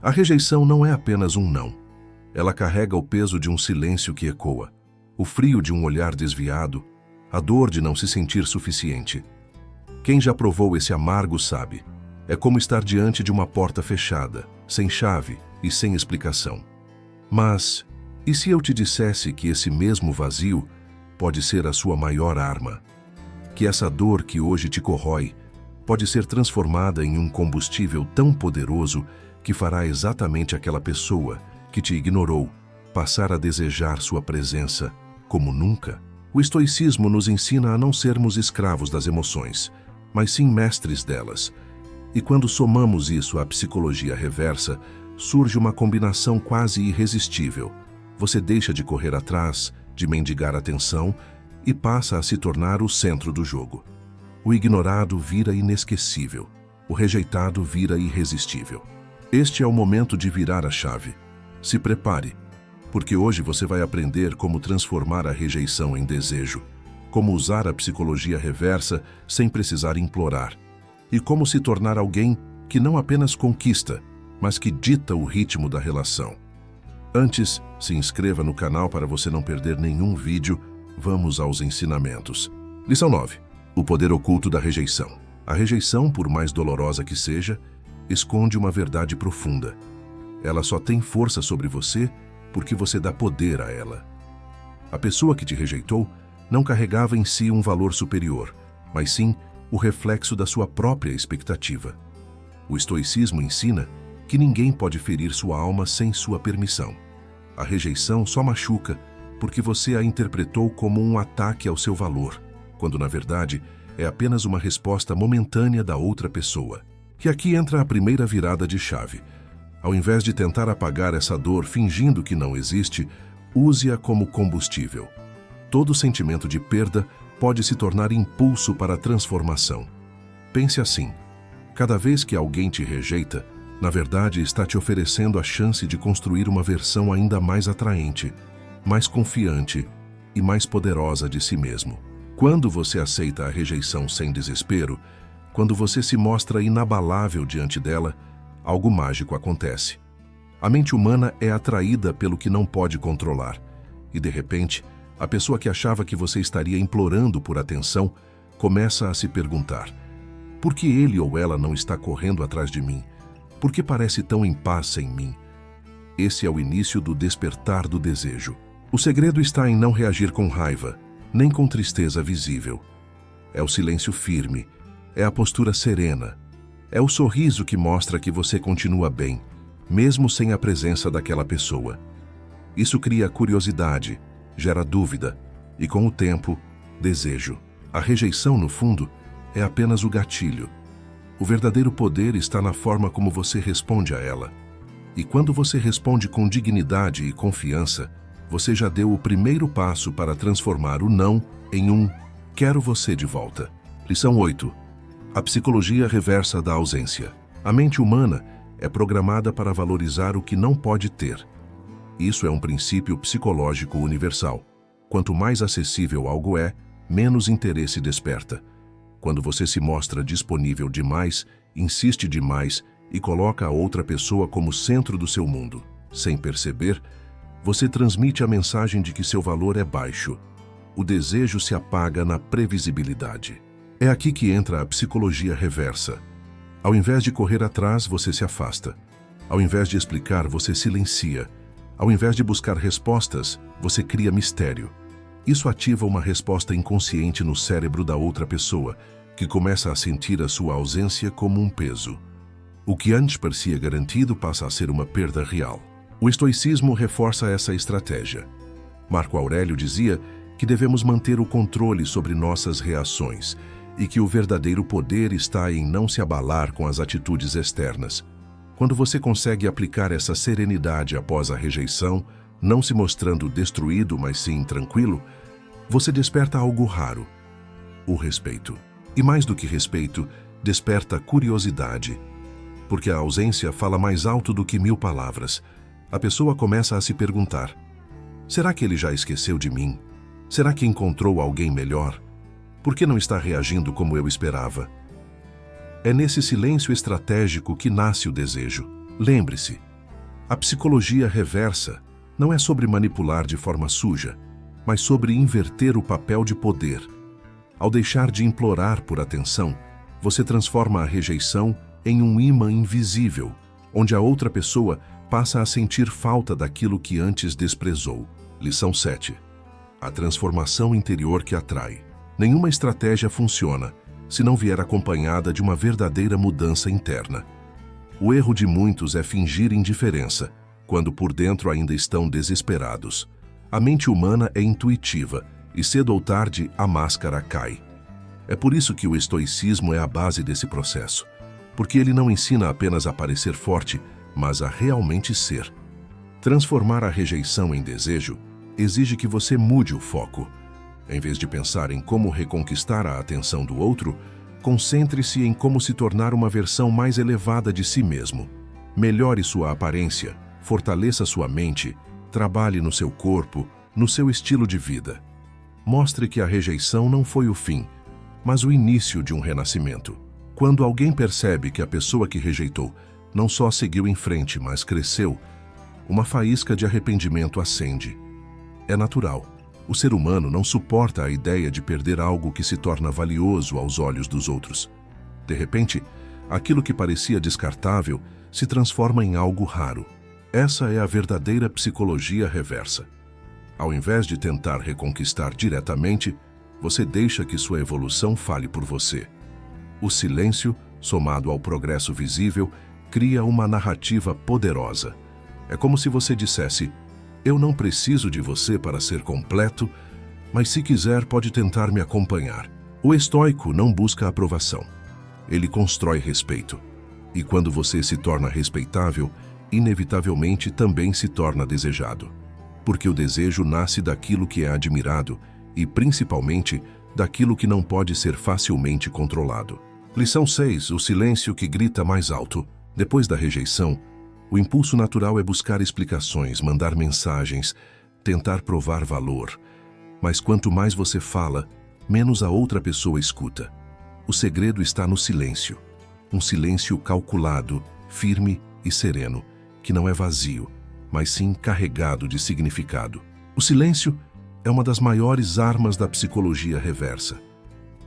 A rejeição não é apenas um não. Ela carrega o peso de um silêncio que ecoa, o frio de um olhar desviado, a dor de não se sentir suficiente. Quem já provou esse amargo sabe. É como estar diante de uma porta fechada, sem chave e sem explicação. Mas, e se eu te dissesse que esse mesmo vazio pode ser a sua maior arma? Que essa dor que hoje te corrói pode ser transformada em um combustível tão poderoso que fará exatamente aquela pessoa que te ignorou passar a desejar sua presença como nunca? O estoicismo nos ensina a não sermos escravos das emoções, mas sim mestres delas. E quando somamos isso à psicologia reversa, surge uma combinação quase irresistível. Você deixa de correr atrás, de mendigar atenção e passa a se tornar o centro do jogo. O ignorado vira inesquecível, o rejeitado vira irresistível. Este é o momento de virar a chave. Se prepare, porque hoje você vai aprender como transformar a rejeição em desejo, como usar a psicologia reversa sem precisar implorar, e como se tornar alguém que não apenas conquista, mas que dita o ritmo da relação. Antes, se inscreva no canal para você não perder nenhum vídeo. Vamos aos ensinamentos. Lição 9. O poder oculto da rejeição. A rejeição, por mais dolorosa que seja, esconde uma verdade profunda. Ela só tem força sobre você porque você dá poder a ela. A pessoa que te rejeitou não carregava em si um valor superior, mas sim o reflexo da sua própria expectativa. O estoicismo ensina que ninguém pode ferir sua alma sem sua permissão. A rejeição só machuca porque você a interpretou como um ataque ao seu valor, quando na verdade é apenas uma resposta momentânea da outra pessoa. E aqui entra a primeira virada de chave. Ao invés de tentar apagar essa dor fingindo que não existe, use-a como combustível. Todo sentimento de perda pode se tornar impulso para a transformação. Pense assim: cada vez que alguém te rejeita, na verdade está te oferecendo a chance de construir uma versão ainda mais atraente, mais confiante e mais poderosa de si mesmo. Quando você aceita a rejeição sem desespero, quando você se mostra inabalável diante dela, algo mágico acontece. A mente humana é atraída pelo que não pode controlar, e de repente, a pessoa que achava que você estaria implorando por atenção começa a se perguntar: por que ele ou ela não está correndo atrás de mim? Por que parece tão em paz sem mim? Esse é o início do despertar do desejo. O segredo está em não reagir com raiva, nem com tristeza visível. É o silêncio firme, é a postura serena, é o sorriso que mostra que você continua bem, mesmo sem a presença daquela pessoa. Isso cria curiosidade, gera dúvida e, com o tempo, desejo. A rejeição, no fundo, é apenas o gatilho. O verdadeiro poder está na forma como você responde a ela. E quando você responde com dignidade e confiança, você já deu o primeiro passo para transformar o não em um quero você de volta. Lição 8. A psicologia reversa da ausência. A mente humana é programada para valorizar o que não pode ter. Isso é um princípio psicológico universal. Quanto mais acessível algo é, menos interesse desperta. Quando você se mostra disponível demais, insiste demais e coloca a outra pessoa como centro do seu mundo, sem perceber, você transmite a mensagem de que seu valor é baixo. O desejo se apaga na previsibilidade. É aqui que entra a psicologia reversa. Ao invés de correr atrás, você se afasta. Ao invés de explicar, você silencia. Ao invés de buscar respostas, você cria mistério. Isso ativa uma resposta inconsciente no cérebro da outra pessoa, que começa a sentir a sua ausência como um peso. O que antes parecia garantido passa a ser uma perda real. O estoicismo reforça essa estratégia. Marco Aurélio dizia que devemos manter o controle sobre nossas reações e que o verdadeiro poder está em não se abalar com as atitudes externas. Quando você consegue aplicar essa serenidade após a rejeição, não se mostrando destruído, mas sim tranquilo, você desperta algo raro: o respeito. E mais do que respeito, desperta curiosidade. Porque a ausência fala mais alto do que 1000 palavras. A pessoa começa a se perguntar: será que ele já esqueceu de mim? Será que encontrou alguém melhor? Por que não está reagindo como eu esperava? É nesse silêncio estratégico que nasce o desejo. Lembre-se, A psicologia reversa não é sobre manipular de forma suja, mas sobre inverter o papel de poder. Ao deixar de implorar por atenção, você transforma a rejeição em um imã invisível, onde a outra pessoa passa a sentir falta daquilo que antes desprezou. Lição 7. A transformação interior que atrai. Nenhuma estratégia funciona se não vier acompanhada de uma verdadeira mudança interna. O erro de muitos é fingir indiferença, quando por dentro ainda estão desesperados. A mente humana é intuitiva e cedo ou tarde a máscara cai. É por isso que o estoicismo é a base desse processo, porque ele não ensina apenas a parecer forte, mas a realmente ser. Transformar a rejeição em desejo exige que você mude o foco. Em vez de pensar em como reconquistar a atenção do outro, concentre-se em como se tornar uma versão mais elevada de si mesmo. Melhore sua aparência, fortaleça sua mente, trabalhe no seu corpo, no seu estilo de vida. Mostre que a rejeição não foi o fim, mas o início de um renascimento. Quando alguém percebe que a pessoa que rejeitou não só seguiu em frente, mas cresceu, uma faísca de arrependimento acende. É natural. O ser humano não suporta a ideia de perder algo que se torna valioso aos olhos dos outros. De repente, aquilo que parecia descartável se transforma em algo raro. Essa é a verdadeira psicologia reversa. Ao invés de tentar reconquistar diretamente, você deixa que sua evolução fale por você. O silêncio, somado ao progresso visível, cria uma narrativa poderosa. É como se você dissesse: eu não preciso de você para ser completo, mas se quiser pode tentar me acompanhar. O estoico não busca aprovação. Ele constrói respeito. E quando você se torna respeitável, inevitavelmente também se torna desejado. Porque o desejo nasce daquilo que é admirado e, principalmente, daquilo que não pode ser facilmente controlado. Lição 6. O silêncio que grita mais alto. Depois da rejeição, o impulso natural é buscar explicações, mandar mensagens, tentar provar valor. Mas quanto mais você fala, menos a outra pessoa escuta. O segredo está no silêncio. Um silêncio calculado, firme e sereno, que não é vazio, mas sim carregado de significado. O silêncio é uma das maiores armas da psicologia reversa,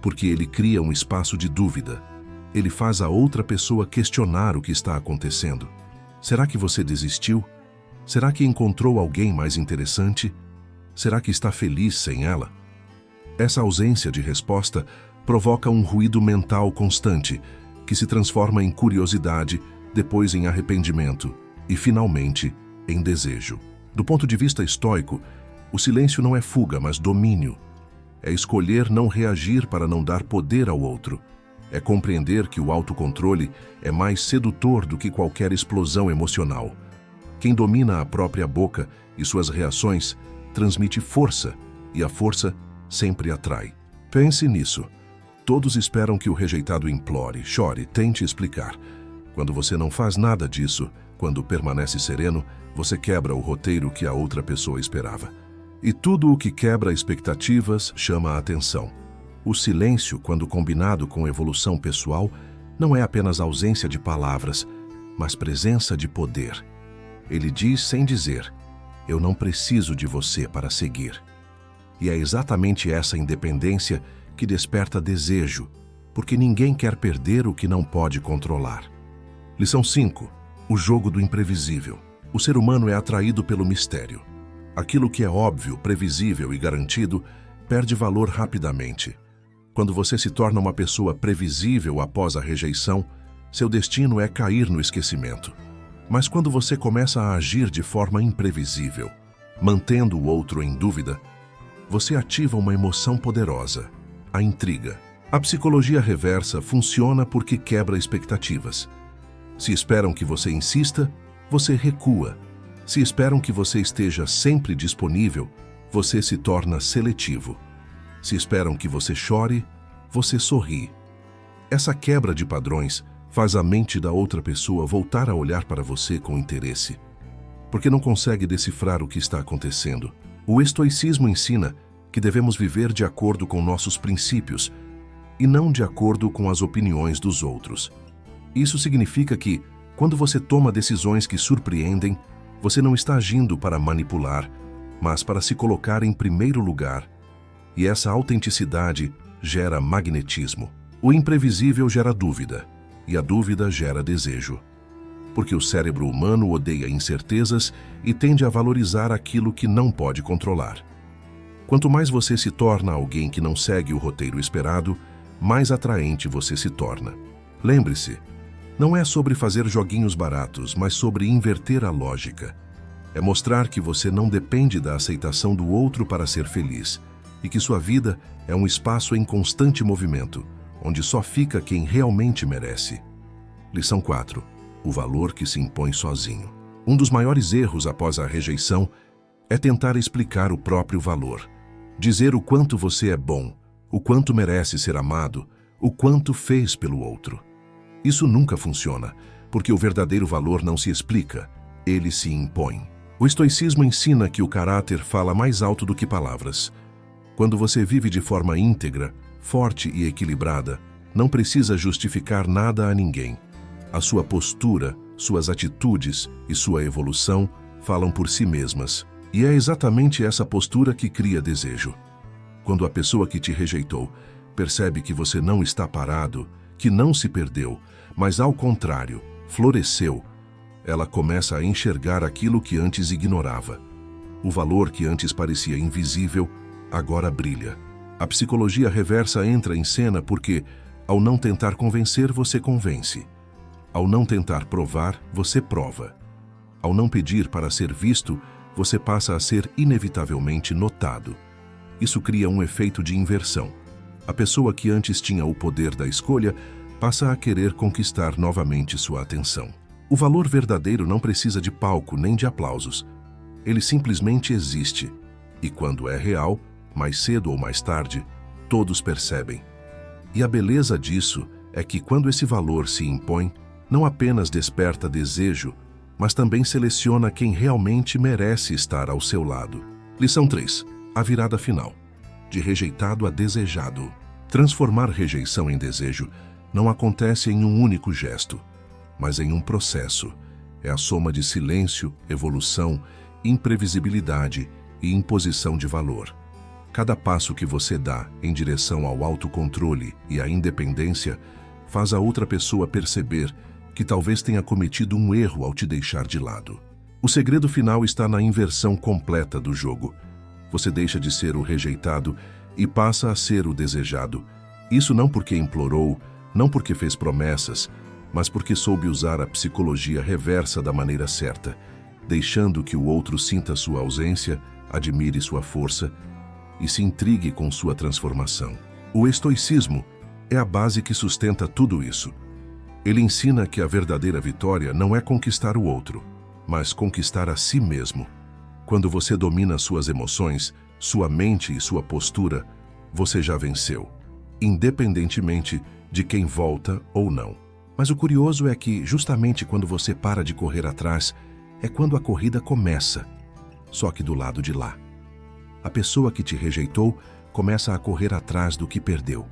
porque ele cria um espaço de dúvida. Ele faz a outra pessoa questionar o que está acontecendo. Será que você desistiu? Será que encontrou alguém mais interessante? Será que está feliz sem ela? Essa ausência de resposta provoca um ruído mental constante, que se transforma em curiosidade, depois em arrependimento e, finalmente, em desejo. Do ponto de vista estoico, o silêncio não é fuga, mas domínio. É escolher não reagir para não dar poder ao outro. É compreender que o autocontrole é mais sedutor do que qualquer explosão emocional. Quem domina a própria boca e suas reações transmite força, e a força sempre atrai. Pense nisso. Todos esperam que o rejeitado implore, chore, tente explicar. Quando você não faz nada disso, quando permanece sereno, você quebra o roteiro que a outra pessoa esperava. E tudo o que quebra expectativas chama a atenção. O silêncio, quando combinado com evolução pessoal, não é apenas ausência de palavras, mas presença de poder. Ele diz sem dizer: eu não preciso de você para seguir. E é exatamente essa independência que desperta desejo, porque ninguém quer perder o que não pode controlar. Lição 5. O jogo do imprevisível. O ser humano é atraído pelo mistério. Aquilo que é óbvio, previsível e garantido perde valor rapidamente. Quando você se torna uma pessoa previsível após a rejeição, seu destino é cair no esquecimento. Mas quando você começa a agir de forma imprevisível, mantendo o outro em dúvida, você ativa uma emoção poderosa, a intriga. A psicologia reversa funciona porque quebra expectativas. Se esperam que você insista, você recua. Se esperam que você esteja sempre disponível, você se torna seletivo. Se esperam que você chore, você sorri. Essa quebra de padrões faz a mente da outra pessoa voltar a olhar para você com interesse, porque não consegue decifrar o que está acontecendo. O estoicismo ensina que devemos viver de acordo com nossos princípios e não de acordo com as opiniões dos outros. Isso significa que, quando você toma decisões que surpreendem, Você não está agindo para manipular, mas para se colocar em primeiro lugar. E essa autenticidade gera magnetismo. O imprevisível gera dúvida, e a dúvida gera desejo. Porque o cérebro humano odeia incertezas e tende a valorizar aquilo que não pode controlar. Quanto mais você se torna alguém que não segue o roteiro esperado, mais atraente você se torna. Lembre-se, não é sobre fazer joguinhos baratos, mas sobre inverter a lógica. É mostrar que você não depende da aceitação do outro para ser feliz e que sua vida é um espaço em constante movimento, onde só fica quem realmente merece. Lição 4. O valor que se impõe sozinho. Um dos maiores erros após a rejeição é tentar explicar o próprio valor. Dizer o quanto você é bom, o quanto merece ser amado, o quanto fez pelo outro. Isso nunca funciona, porque o verdadeiro valor não se explica, ele se impõe. O estoicismo ensina que o caráter fala mais alto do que palavras. Quando você vive de forma íntegra, forte e equilibrada, não precisa justificar nada a ninguém. A sua postura, suas atitudes e sua evolução falam por si mesmas. E é exatamente essa postura que cria desejo. Quando a pessoa que te rejeitou percebe que você não está parado, que não se perdeu, mas ao contrário, floresceu, ela começa a enxergar aquilo que antes ignorava. O valor que antes parecia invisível, agora brilha. A psicologia reversa entra em cena porque, ao não tentar convencer, você convence. Ao não tentar provar, você prova. Ao não pedir para ser visto, você passa a ser inevitavelmente notado. Isso cria um efeito de inversão. A pessoa que antes tinha o poder da escolha passa a querer conquistar novamente sua atenção. O valor verdadeiro não precisa de palco nem de aplausos. Ele simplesmente existe. E quando é real, mais cedo ou mais tarde, todos percebem. E a beleza disso é que quando esse valor se impõe, não apenas desperta desejo, mas também seleciona quem realmente merece estar ao seu lado. Lição 3. A virada final. De rejeitado a desejado. Transformar rejeição em desejo não acontece em um único gesto, mas em um processo. É a soma de silêncio, evolução, imprevisibilidade e imposição de valor. Cada passo que você dá em direção ao autocontrole e à independência faz a outra pessoa perceber que talvez tenha cometido um erro ao te deixar de lado. O segredo final está na inversão completa do jogo. Você deixa de ser o rejeitado e passa a ser o desejado. Isso não porque implorou, não porque fez promessas, mas porque soube usar a psicologia reversa da maneira certa, deixando que o outro sinta sua ausência, admire sua força e se intrigue com sua transformação. O estoicismo é a base que sustenta tudo isso. Ele ensina que a verdadeira vitória não é conquistar o outro, mas conquistar a si mesmo. Quando você domina suas emoções, sua mente e sua postura, você já venceu, independentemente de quem volta ou não. Mas o curioso é que, justamente quando você para de correr atrás, é quando a corrida começa, só que do lado de lá. A pessoa que te rejeitou começa a correr atrás do que perdeu,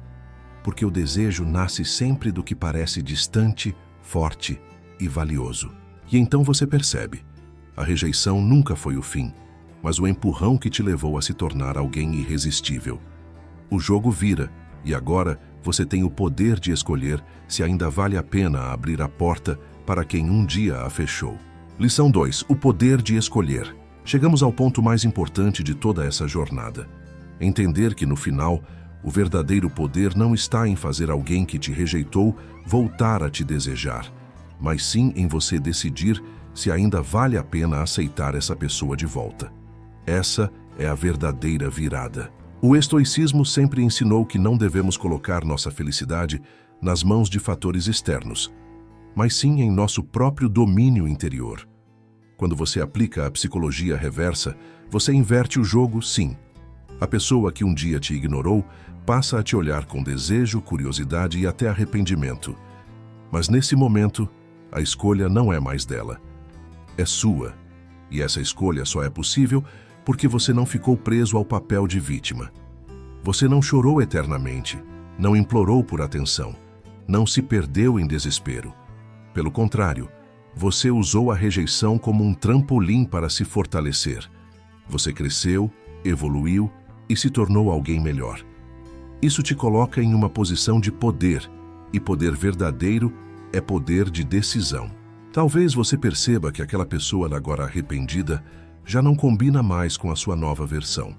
porque o desejo nasce sempre do que parece distante, forte e valioso. E então você percebe, a rejeição nunca foi o fim, mas o empurrão que te levou a se tornar alguém irresistível. O jogo vira, e agora você tem o poder de escolher se ainda vale a pena abrir a porta para quem um dia a fechou. Lição 2. O poder de escolher. Chegamos ao ponto mais importante de toda essa jornada. Entender que, no final, o verdadeiro poder não está em fazer alguém que te rejeitou voltar a te desejar, mas sim em você decidir se ainda vale a pena aceitar essa pessoa de volta. Essa é a verdadeira virada. O estoicismo sempre ensinou que não devemos colocar nossa felicidade nas mãos de fatores externos, mas sim em nosso próprio domínio interior. Quando você aplica a psicologia reversa, você inverte o jogo, sim. A pessoa que um dia te ignorou passa a te olhar com desejo, curiosidade e até arrependimento. Mas nesse momento, a escolha não é mais dela. É sua. E essa escolha só é possível porque você não ficou preso ao papel de vítima. Você não chorou eternamente, não implorou por atenção, não se perdeu em desespero. Pelo contrário, Você usou a rejeição como um trampolim para se fortalecer. Você cresceu, evoluiu e se tornou alguém melhor. Isso te coloca em uma posição de poder, e poder verdadeiro é poder de decisão. Talvez você perceba que aquela pessoa agora arrependida já não combina mais com a sua nova versão.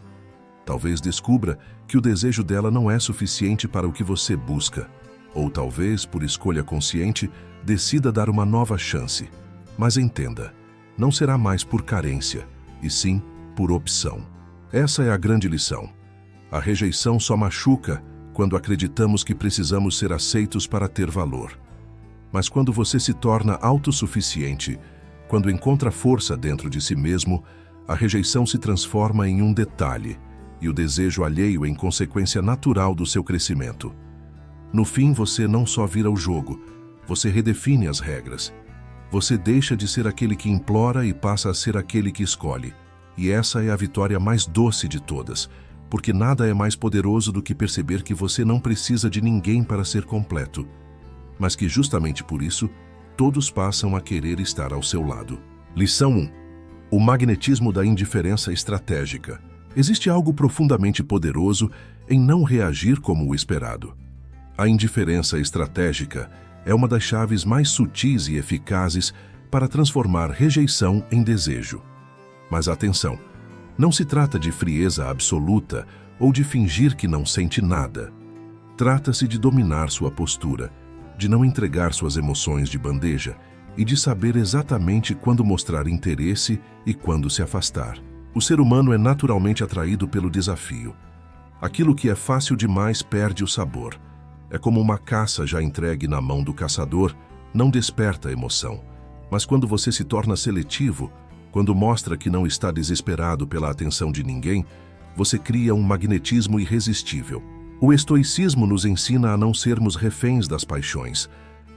Talvez descubra que o desejo dela não é suficiente para o que você busca. Ou talvez, por escolha consciente, decida dar uma nova chance. Mas entenda, não será mais por carência, e sim por opção. Essa é a grande lição. A rejeição só machuca quando acreditamos que precisamos ser aceitos para ter valor. Mas quando você se torna autossuficiente, quando encontra força dentro de si mesmo, a rejeição se transforma em um detalhe, e o desejo alheio em consequência natural do seu crescimento. No fim, você não só vira o jogo, você redefine as regras. Você deixa de ser aquele que implora e passa a ser aquele que escolhe. E essa é a vitória mais doce de todas, porque nada é mais poderoso do que perceber que você não precisa de ninguém para ser completo, mas que justamente por isso, todos passam a querer estar ao seu lado. Lição 1. O magnetismo da indiferença estratégica. Existe algo profundamente poderoso em não reagir como o esperado. A indiferença estratégica é uma das chaves mais sutis e eficazes para transformar rejeição em desejo. Mas atenção, não se trata de frieza absoluta ou de fingir que não sente nada. Trata-se de dominar sua postura, de não entregar suas emoções de bandeja e de saber exatamente quando mostrar interesse e quando se afastar. O ser humano é naturalmente atraído pelo desafio. Aquilo que é fácil demais perde o sabor. É como uma caça já entregue na mão do caçador, não desperta emoção. Mas quando você se torna seletivo, quando mostra que não está desesperado pela atenção de ninguém, você cria um magnetismo irresistível. O estoicismo nos ensina a não sermos reféns das paixões,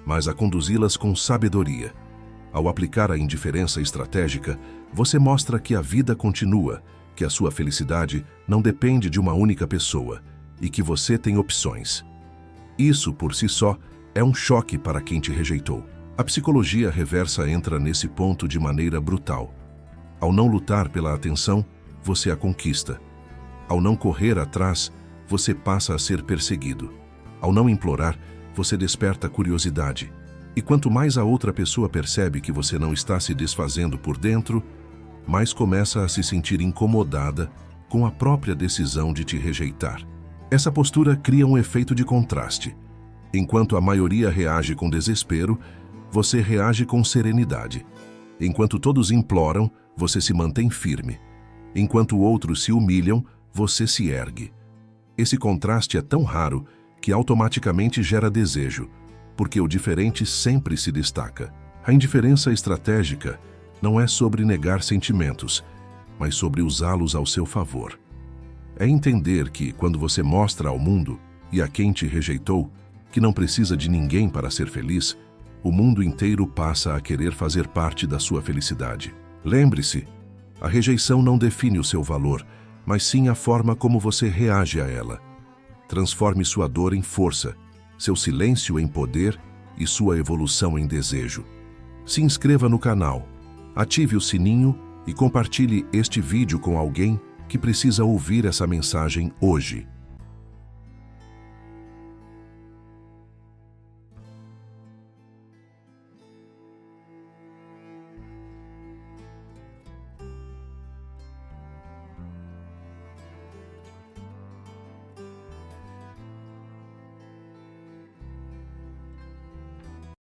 mas a conduzi-las com sabedoria. Ao aplicar a indiferença estratégica, você mostra que a vida continua, que a sua felicidade não depende de uma única pessoa e que você tem opções. Isso, por si só, é um choque para quem te rejeitou. A psicologia reversa entra nesse ponto de maneira brutal. Ao não lutar pela atenção, você a conquista. Ao não correr atrás, você passa a ser perseguido. Ao não implorar, você desperta curiosidade. E quanto mais a outra pessoa percebe que você não está se desfazendo por dentro, mais começa a se sentir incomodada com a própria decisão de te rejeitar. Essa postura cria um efeito de contraste. Enquanto a maioria reage com desespero, você reage com serenidade. Enquanto todos imploram, você se mantém firme. Enquanto outros se humilham, você se ergue. Esse contraste é tão raro que automaticamente gera desejo, porque o diferente sempre se destaca. A indiferença estratégica não é sobre negar sentimentos, mas sobre usá-los ao seu favor. É entender que, quando você mostra ao mundo e a quem te rejeitou que não precisa de ninguém para ser feliz, o mundo inteiro passa a querer fazer parte da sua felicidade. Lembre-se, a rejeição não define o seu valor, mas sim a forma como você reage a ela. Transforme sua dor em força, seu silêncio em poder e sua evolução em desejo. Se inscreva no canal, ative o sininho e compartilhe este vídeo com alguém que precisa ouvir essa mensagem hoje.